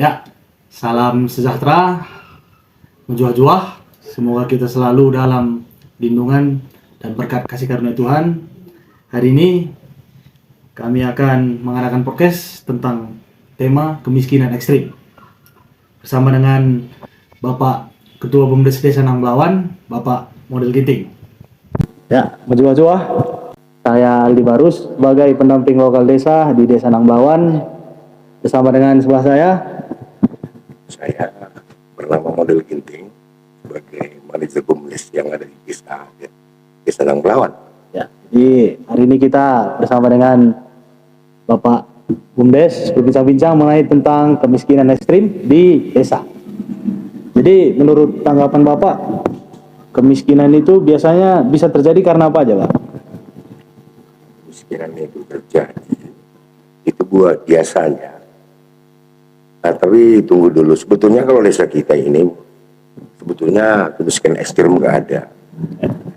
Ya, salam sejahtera, menjuah-juah. Semoga kita selalu dalam lindungan dan berkat kasih karunia Tuhan. Hari ini kami akan mengadakan podcast tentang tema kemiskinan ekstrim bersama dengan Bapak Ketua BUMDes Desa Nangblawan, Bapak Model Ginting. Ya, menjuah-juah. Saya Aldi Barus sebagai pendamping lokal desa di Desa Nangblawan. Bersama dengan sebelah saya bernama Model Ginting sebagai manajer BUMDes yang ada di Desa Nangblawan. Ya, jadi hari ini kita bersama dengan Bapak BUMDes berbincang-bincang mengenai tentang kemiskinan ekstrim di desa. Jadi menurut tanggapan Bapak, kemiskinan itu biasanya bisa terjadi karena apa aja, Pak? Kemiskinan itu terjadi itu buat biasanya. Nah, tapi tunggu dulu. Sebetulnya kalau desa kita ini sebetulnya kemiskinan ekstrim nggak ada.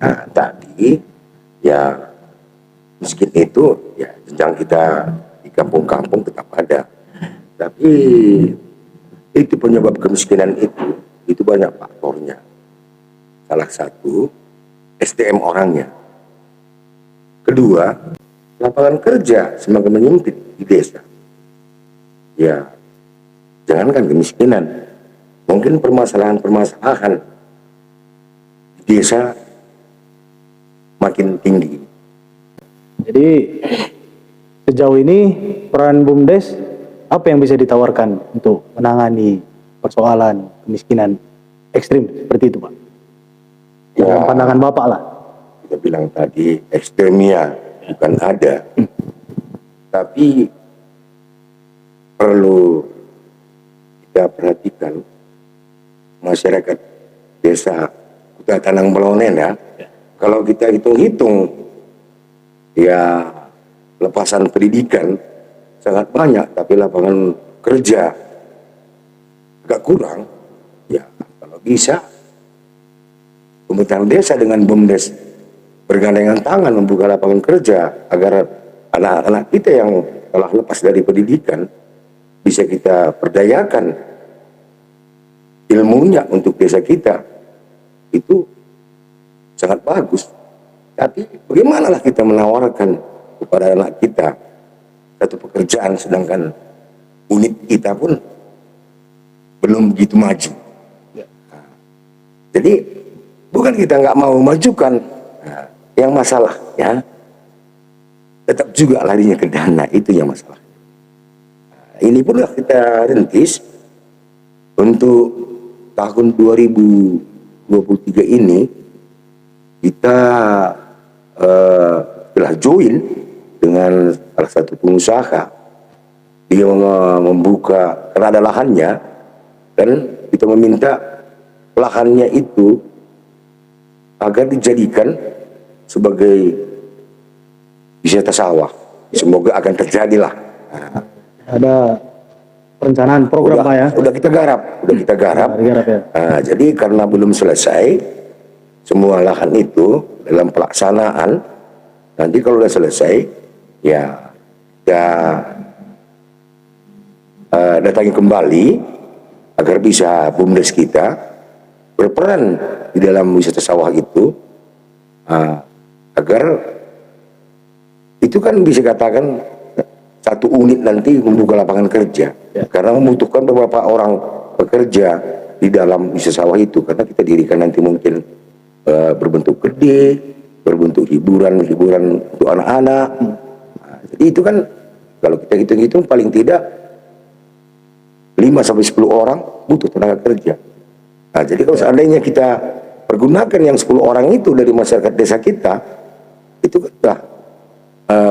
Nah, tadi ya miskin itu ya jenjang kita di kampung-kampung tetap ada. Tapi itu penyebab kemiskinan itu banyak faktornya. Salah satu SDM orangnya. Kedua, lapangan kerja semakin menyempit di desa. Ya, jangankan kemiskinan, mungkin permasalahan-permasalahan di desa makin tinggi. Jadi sejauh ini peran BUMDes apa yang bisa ditawarkan untuk menangani persoalan kemiskinan ekstrim seperti itu, Pak? Dalam pandangan Bapak lah. Kita bilang tadi ekstremia bukan ada, tapi perlu kita perhatikan masyarakat desa Kuta Tanang Belonen ya. Kalau kita hitung-hitung ya lepasan pendidikan sangat banyak, tapi lapangan kerja agak kurang. Ya kalau bisa pemerintah desa dengan BUMDes bergandengan tangan membuka lapangan kerja agar anak-anak kita yang telah lepas dari pendidikan bisa kita perdayakan ilmunya untuk desa kita. Itu sangat bagus. Tapi bagaimanalah kita menawarkan kepada anak kita satu pekerjaan sedangkan unit kita pun belum begitu maju. Nah, jadi bukan kita nggak mau majukan, nah, yang masalah ya tetap juga larinya ke dana, itu yang masalah. Nah, ini pun kita rintis untuk tahun 2023 ini. Kita telah join dengan salah satu pengusaha. Dia membuka karena ada lahannya, dan kita meminta lahannya itu agar dijadikan sebagai wisata sawah. Semoga akan terjadilah. Nah, ada perencanaan program, Pak ya? Udah kita garap, Ya. Nah, jadi karena belum selesai semua lahan itu dalam pelaksanaan, nanti kalau udah selesai ya kita datangi kembali agar bisa BUMDes kita berperan di dalam wisata sawah itu, agar itu kan bisa katakan satu unit nanti membuka lapangan kerja ya. Karena membutuhkan beberapa orang pekerja di dalam wisata sawah itu, karena kita dirikan nanti mungkin berbentuk gede, berbentuk hiburan untuk anak-anak. Nah, jadi itu kan kalau kita hitung-hitung paling tidak 5-10 orang butuh tenaga kerja. Nah, jadi kalau seandainya kita pergunakan yang 10 orang itu dari masyarakat desa kita, itu sudah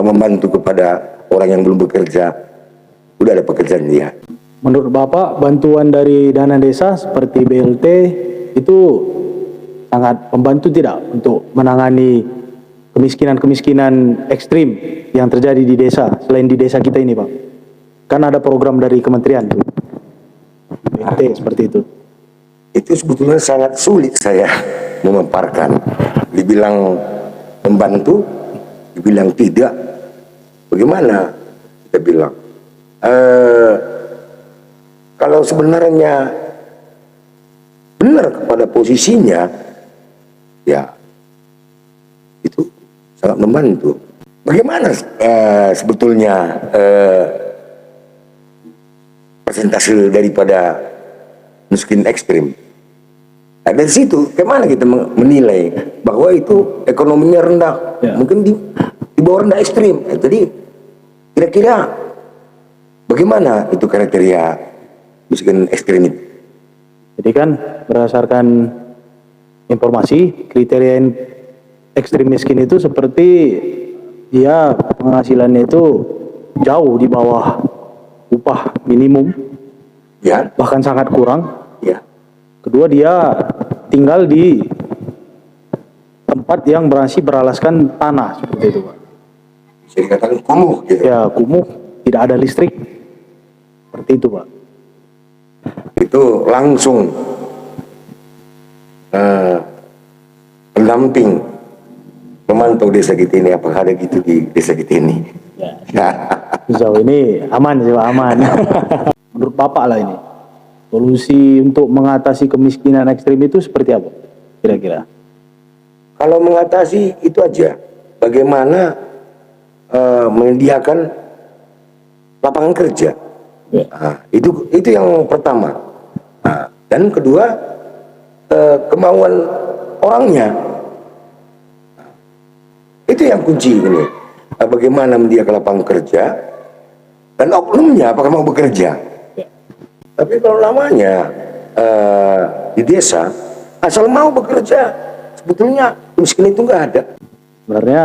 membantu kepada orang yang belum bekerja, udah ada pekerjaan dia. Menurut Bapak, bantuan dari dana desa seperti BLT itu sangat membantu tidak untuk menangani kemiskinan ekstrim yang terjadi di desa, selain di desa kita ini, Pak? Kan ada program dari kementerian tuh, BLT seperti itu. Itu sebetulnya sangat sulit saya memaparkan. Dibilang membantu, dibilang tidak. Bagaimana kita bilang? kalau sebenarnya benar kepada posisinya, ya itu sangat membantu. Bagaimana sebetulnya persentase daripada miskin ekstrim? Nah, dari situ kemana kita menilai bahwa itu ekonominya rendah, mungkin di bawah rendah ekstrim. Jadi kira-kira bagaimana itu kriteria miskin ekstrim itu? Jadi kan berdasarkan informasi, kriteria ekstrim miskin itu seperti dia penghasilannya itu jauh di bawah upah minimum, Ya, bahkan sangat kurang. ya, Kedua, dia tinggal di tempat yang masih beralaskan tanah seperti itu, Pak. bisa dikatakan kumuh gitu. Ya, kumuh, tidak ada listrik, seperti itu, Pak. Itu langsung pendamping memantau desa kita ini, apakah ada gitu di desa kita ini. Sejauh ini aman sih, Pak, aman. Menurut Bapak lah ini, solusi untuk mengatasi kemiskinan ekstrim itu seperti apa kira-kira? Kalau mengatasi itu aja, bagaimana menyediakan lapangan kerja. Ya. Nah, itu yang pertama. Nah, dan kedua, kemauan orangnya. Nah, itu yang kunci ini. Bagaimana menyediakan lapangan kerja dan oknumnya apakah mau bekerja. Ya. Tapi kalau namanya di desa asal mau bekerja, sebetulnya miskin itu nggak ada. Sebenarnya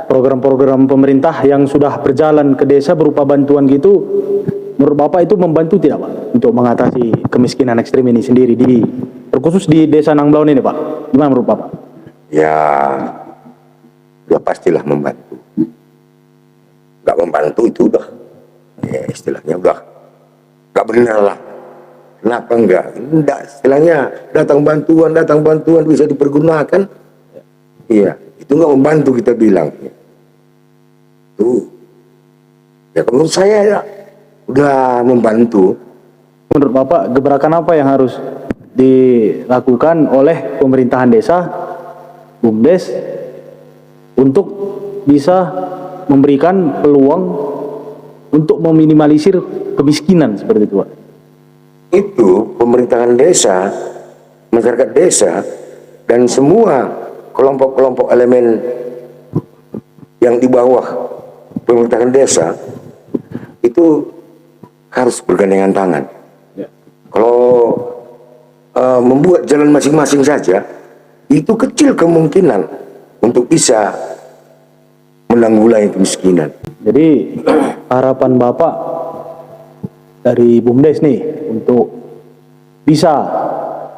program-program pemerintah yang sudah berjalan ke desa berupa bantuan gitu, menurut Bapak itu membantu tidak, Pak, untuk mengatasi kemiskinan ekstrim ini sendiri, terkhusus di desa Nangblaon ini, Pak? Gimana menurut Bapak? Ya, udah pastilah membantu. Nggak membantu itu udah, ya istilahnya udah nggak benar lah. Kenapa enggak? Enggak, istilahnya datang bantuan bisa dipergunakan. Iya, itu nggak membantu kita bilang. Tuh, ya menurut saya ya udah membantu. Menurut Bapak, gebrakan apa yang harus dilakukan oleh pemerintahan desa, BUMDes, untuk bisa memberikan peluang untuk meminimalisir kemiskinan seperti itu, Pak? Itu pemerintahan desa, masyarakat desa, dan semua kelompok-kelompok elemen yang di bawah pemerintahan desa itu harus bergandengan tangan. Ya. Kalau membuat jalan masing-masing saja, itu kecil kemungkinan untuk bisa menanggulangi kemiskinan. Jadi harapan Bapak dari BUMDes nih untuk bisa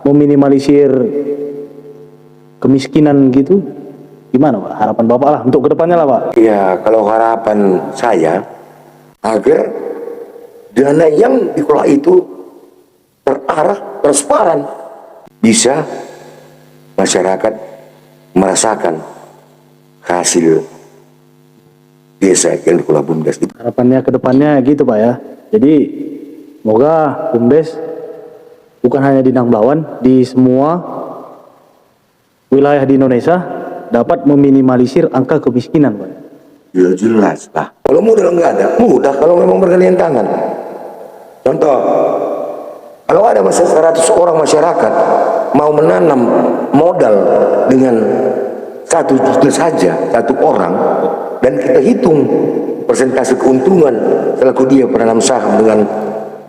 meminimalisir kemiskinan gitu, gimana, Pak? Harapan Bapak lah untuk kedepannya lah, Pak. Ya, kalau harapan saya agar dana yang dikelola itu terarah, transparan, bisa masyarakat merasakan hasil desa yang dikelola BUMDes itu. Harapannya kedepannya gitu, Pak, ya. Jadi semoga BUMDes bukan hanya di Nangblaon, di semua wilayah di Indonesia dapat meminimalisir angka kemiskinan, Pak. Ya jelas lah. Kalau modal nggak ada, mudah kalau memang bergandengan tangan. Contoh, kalau ada 100 orang masyarakat mau menanam modal dengan 1 juta saja, 1 orang, dan kita hitung persentase keuntungan selaku dia penanam saham dengan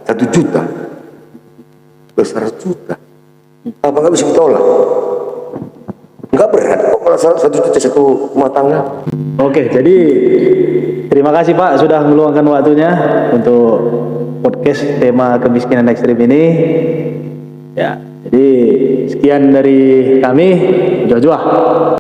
1 juta, 100 juta. Apa nggak bisa ditolak? Nggak berat kok kalau 1 juta satu rumah tangga. Oke, jadi terima kasih, Pak, sudah meluangkan waktunya untuk podcast tema kemiskinan ekstrim ini. Ya, jadi sekian dari kami, Jua-Jua.